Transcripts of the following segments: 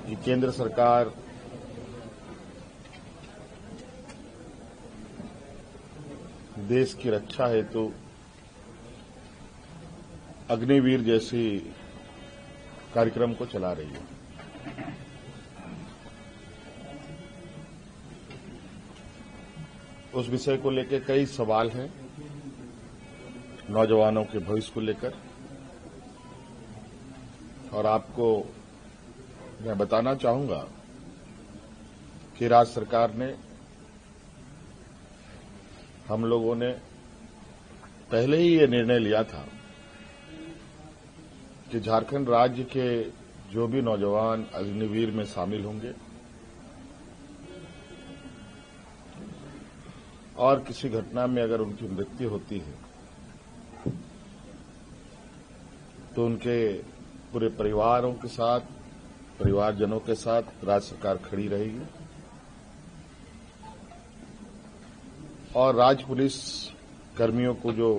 कि केंद्र सरकार देश की रक्षा हेतु अग्निवीर जैसी कार्यक्रम को चला रही है। उस विषय को लेकर कई सवाल हैं, नौजवानों के भविष्य को लेकर, और आपको मैं बताना चाहूंगा कि राज्य सरकार ने, हम लोगों ने पहले ही ये निर्णय लिया था कि झारखंड राज्य के जो भी नौजवान अग्निवीर में शामिल होंगे और किसी घटना में अगर उनकी मृत्यु होती है तो उनके पूरे परिवारों के साथ, परिवारजनों के साथ राज्य सरकार खड़ी रहेगी और राज्य पुलिस कर्मियों को जो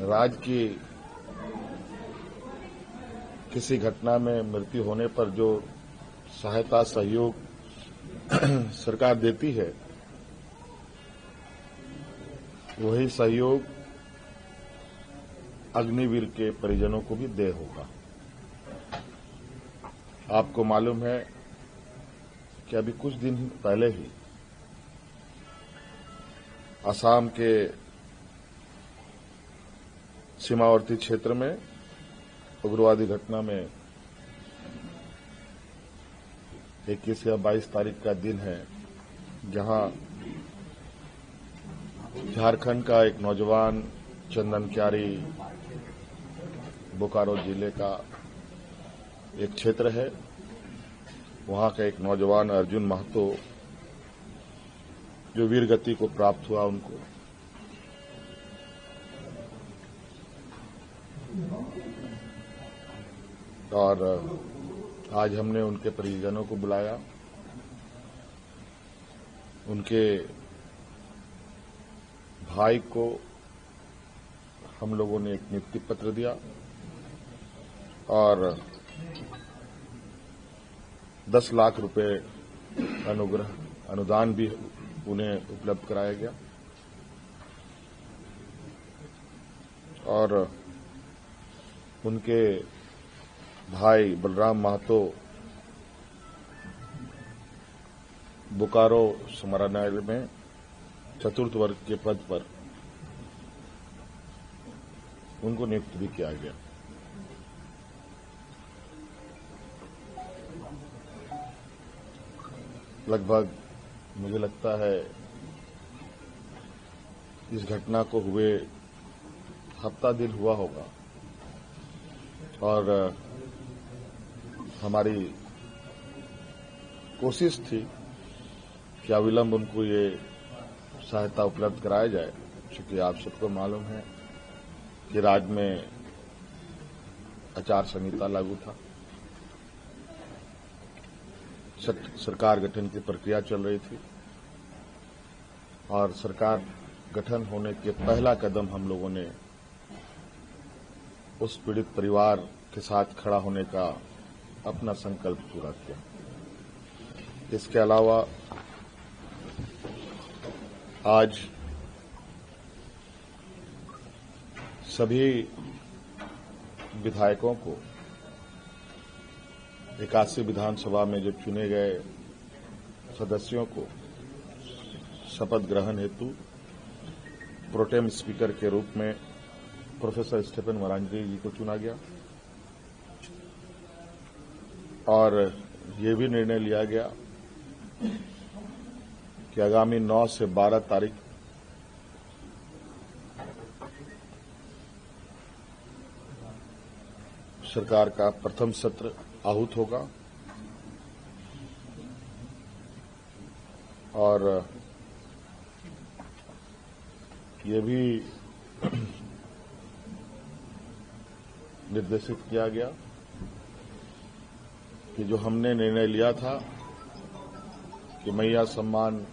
राज्य की किसी घटना में मृत्यु होने पर जो सहायता सहयोग सरकार देती है, वही सहयोग अग्निवीर के परिजनों को भी दे होगा। आपको मालूम है कि अभी कुछ दिन पहले ही असम के सीमावर्ती क्षेत्र में उग्रवादी घटना में 21 या 22 तारीख का दिन है, जहां झारखंड का एक नौजवान चंदन क्यारी, बोकारो जिले का एक क्षेत्र है, वहां का एक नौजवान अर्जुन महतो जो वीर गति को प्राप्त हुआ, उनको और आज हमने उनके परिजनों को बुलाया, उनके भाई को हम लोगों ने एक नियुक्ति पत्र दिया और 10 लाख रुपए अनुदान भी उन्हें उपलब्ध कराया गया और उनके भाई बलराम महतो बोकारो समाहरणालय में चतुर्थ वर्ग के पद पर उनको नियुक्त भी किया गया। लगभग मुझे लगता है इस घटना को हुए हफ्ता दिन हुआ होगा और हमारी कोशिश थी कि अविलंब उनको ये सहायता उपलब्ध कराया जाए, क्योंकि आप सबको मालूम है कि राज्य में आचार संहिता लागू था, सरकार गठन की प्रक्रिया चल रही थी और सरकार गठन होने के पहला कदम हम लोगों ने उस पीड़ित परिवार के साथ खड़ा होने का अपना संकल्प पूरा किया। इसके अलावा आज सभी विधायकों को 81 विधानसभा में जो चुने गए सदस्यों को शपथ ग्रहण हेतु प्रोटेम स्पीकर के रूप में प्रोफेसर स्टेफन मरांडी जी को चुना गया और ये भी निर्णय लिया गया कि आगामी 9 से 12 तारीख सरकार का प्रथम सत्र आहूत होगा और ये भी निर्देशित किया गया कि जो हमने निर्णय लिया था कि मैया सम्मान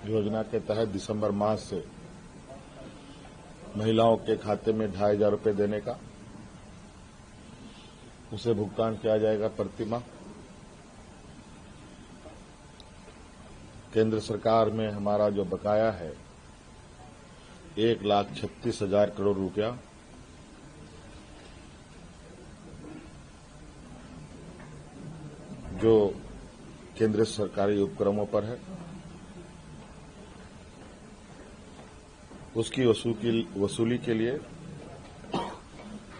योजना के तहत दिसंबर माह से महिलाओं के खाते में 2,500 रुपये देने का, उसे भुगतान किया जाएगा प्रतिमाह। केंद्र सरकार में हमारा जो बकाया है 1,36,000 करोड़ रुपया, जो केंद्र सरकारी उपक्रमों पर है, उसकी वसूली के लिए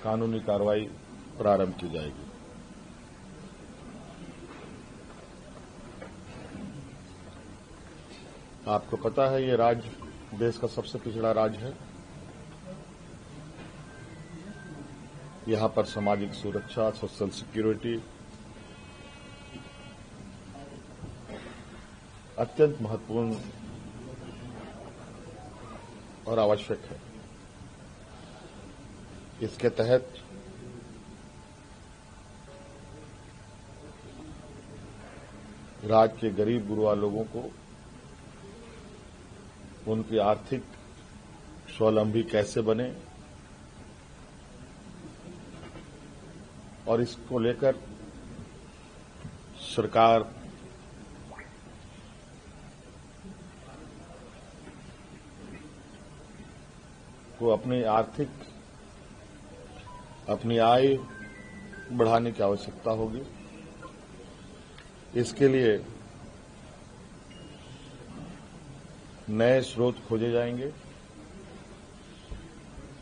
कानूनी कार्रवाई प्रारंभ की जाएगी। आपको पता है ये राज्य देश का सबसे पिछड़ा राज्य है। यहां पर सामाजिक सुरक्षा, सोशल सिक्योरिटी अत्यंत महत्वपूर्ण और आवश्यक है। इसके तहत राज्य के गरीब गुरबा लोगों को उनकी आर्थिक स्वावलंबी कैसे बने और इसको लेकर सरकार को अपनी आय बढ़ाने की आवश्यकता होगी। इसके लिए नए स्रोत खोजे जाएंगे।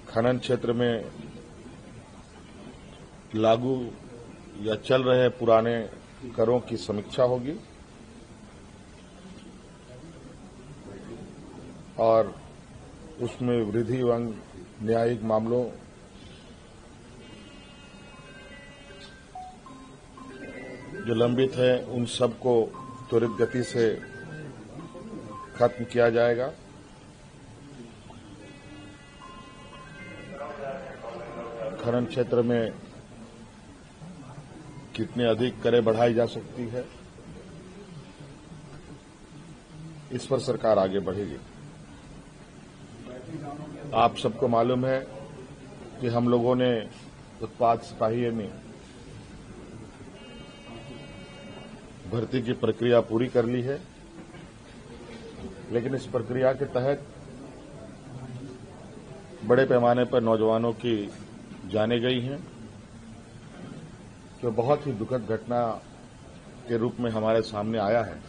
खनन क्षेत्र में लागू या चल रहे पुराने करों की समीक्षा होगी और उसमें वृद्धि एवं न्यायिक मामलों जो लंबित है उन सबको त्वरित गति से खत्म किया जाएगा। खनन क्षेत्र में कितने अधिक करें बढ़ाई जा सकती है, इस पर सरकार आगे बढ़ेगी। आप सबको मालूम है कि हम लोगों ने उत्पाद सिपाही में भर्ती की प्रक्रिया पूरी कर ली है, लेकिन इस प्रक्रिया के तहत बड़े पैमाने पर नौजवानों की जाने गई हैं, जो बहुत ही दुखद घटना के रूप में हमारे सामने आया है।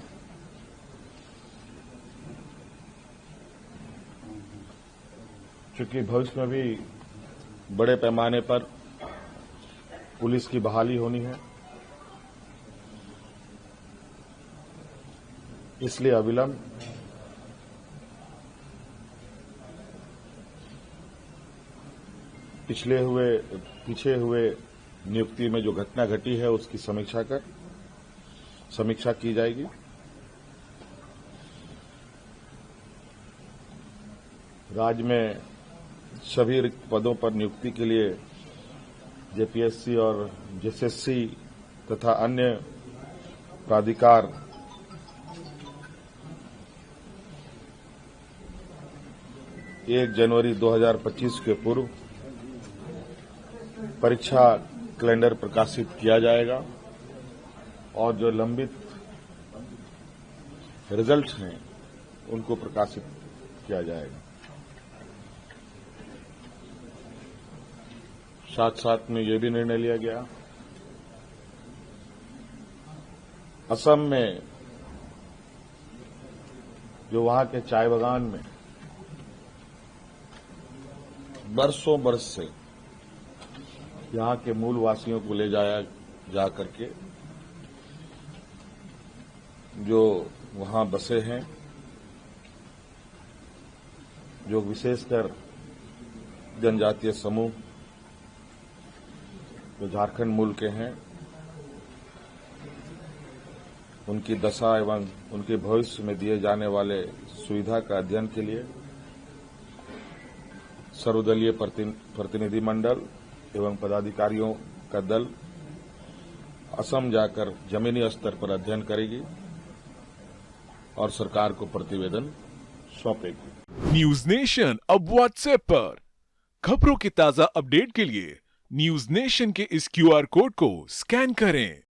क्योंकि भविष्य में भी बड़े पैमाने पर पुलिस की बहाली होनी है, इसलिए अविलंब पीछे हुए नियुक्ति में जो घटना घटी है उसकी समीक्षा की जाएगी। राज्य में सभी रिक्त पदों पर नियुक्ति के लिए जेपीएससी और जेएसएससी तथा अन्य प्राधिकार 1 जनवरी 2025 के पूर्व परीक्षा कैलेंडर प्रकाशित किया जाएगा और जो लंबित रिजल्ट्स हैं उनको प्रकाशित किया जाएगा। साथ साथ में ये भी निर्णय लिया गया, असम में जो वहां के चाय बागान में बरसों बरस से यहां के मूल वासियों को ले जाया जा करके जो वहां बसे हैं, जो विशेषकर जनजातीय समूह जो झारखंड मूल के हैं, उनकी दशा एवं उनके भविष्य में दिए जाने वाले सुविधा का अध्ययन के लिए सर्वदलीय प्रतिनिधिमंडल एवं पदाधिकारियों का दल असम जाकर जमीनी स्तर पर अध्ययन करेगी और सरकार को प्रतिवेदन सौंपेगी। न्यूज नेशन अब व्हाट्सएप पर खबरों की ताजा अपडेट के लिए न्यूज नेशन के इस क्यूआर कोड को स्कैन करें